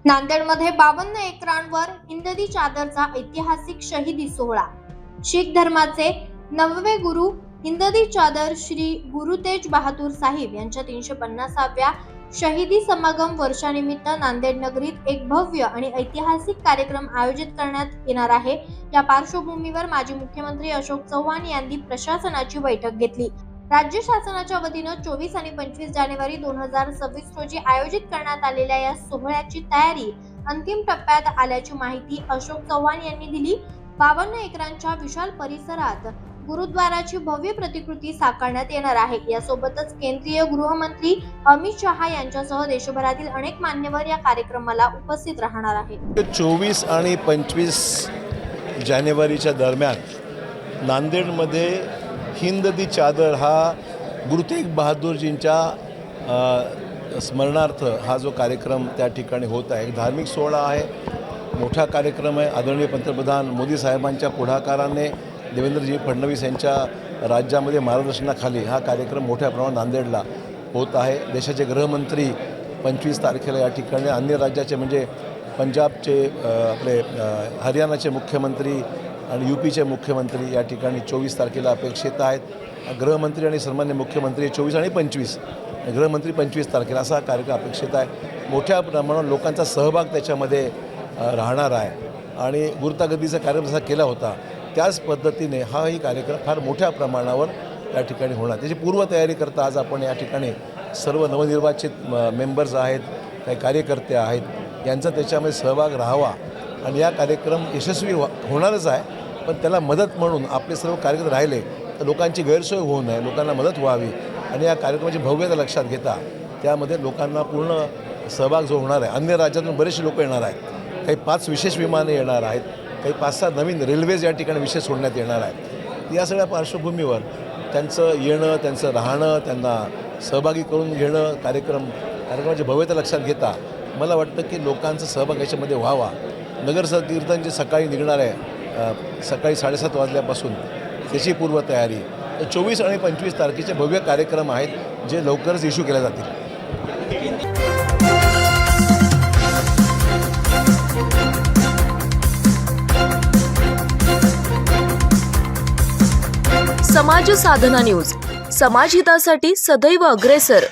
नांदेडमध्ये 52 एकरांवर हिंदवी चादरचा ऐतिहासिक शहीदी सोहळा। शीख धर्माचे 9वे गुरु हिंदवी चादर श्री गुरु तेज बहादूर साहिब यांच्या 350व्या शहीदी समागम वर्षानिमित्त नांदेड नगरीत एक भव्य आणि ऐतिहासिक कार्यक्रम आयोजित करण्यात येणार आहे। या पार्श्वभूमीवर माजी मुख्यमंत्री अशोक चव्हाण यांनी प्रशासनाची बैठक घेतली। राज्य शासनाच्या वतीने 24 आणि 25 जानेवारी 2026 रोजी आयोजित करण्यात आलेल्या या सोहळ्याची तयारी अंतिम टप्प्यात आल्याची माहिती अशोक चव्हाण यांनी दिली। 52 एकरांच्या विशाल परिसरात गुरुद्वाराची भव्य प्रतिकृती साकारण्यात येणार आहे। यासोबतच केंद्रीय गृहमंत्री अमित शहा यांच्यासह देशभरातील अनेक मान्यवर या कार्यक्रमाला उपस्थित राहणार आहेत। 24 आणि 25 जानेवारीच्या दरम्यान नांदेडमध्ये हिंद दी चादर हा गुरु तेग बहादूरजींच्या स्मरणार्थ हा जो कार्यक्रम त्या ठिकाणी होत आहे, एक धार्मिक सोहळा आहे, मोठा कार्यक्रम आहे। आदरणीय पंतप्रधान मोदी साहेबांच्या पुढाकाराने देवेंद्रजी फडणवीस यांच्या राज्यामध्ये मार्गदर्शनाखाली हा कार्यक्रम मोठ्या प्रमाणात नांदेडला होत आहे। देशाचे गृहमंत्री 25 तारखेला या ठिकाणी, अन्य राज्याचे म्हणजे पंजाबचे आपले हरियाणाचे मुख्यमंत्री आणि यूपीचे मुख्यमंत्री या ठिकाणी 24 तारखेला अपेक्षित आहेत। गृहमंत्री आणि सन्मान्य मुख्यमंत्री 24 आणि 25, गृहमंत्री 25 तारखेला असा कार्यक्रम अपेक्षित आहे। मोठ्या प्रमाणात लोकांचा सहभाग त्याच्यामध्ये राहणार आहे आणि गुरुतागद्दीचा कार्यक्रम जसा केला होता त्याच पद्धतीने हाही कार्यक्रम फार मोठ्या प्रमाणावर या ठिकाणी होणार। त्याची पूर्वतयारी करता आज आपण या ठिकाणी सर्व नवनिर्वाचित मेंबर्स आहेत, काही कार्यकर्ते आहेत, यांचा त्याच्यामध्ये सहभाग राहावा आणि या कार्यक्रम यशस्वी होणारच आहे। पण त्याला मदत म्हणून आपले सर्व कार्यकर्ते राहिले तर लोकांची गैरसोय होऊ नये, लोकांना मदत व्हावी आणि या कार्यक्रमाची भव्यता लक्षात घेता त्यामध्ये लोकांना पूर्ण सहभाग जो होणार आहे। अन्य राज्यातून बरेचसे लोक येणार आहेत, काही 5 विशेष विमाने येणार आहेत, काही 5-6 नवीन रेल्वेज या ठिकाणी विशेष सोडण्यात येणार आहेत। या सगळ्या पार्श्वभूमीवर त्यांचं येणं, त्यांचं राहणं, त्यांना सहभागी करून घेणं, कार्यक्रमाची भव्यता लक्षात घेता मला वाटतं की लोकांचा सहभाग याच्यामध्ये व्हावा। नगर कीर्तन जे सकाळी निघणार आहे, सकाळी 7:30 वाजल्यापासून त्याची पूर्वतयारी, 24 आणि 25 तारखेचे भव्य कार्यक्रम आहेत जे लवकरच इश्यू केले जातील। समाज साधना न्यूज, समाजहितासाठी सदैव अग्रेसर।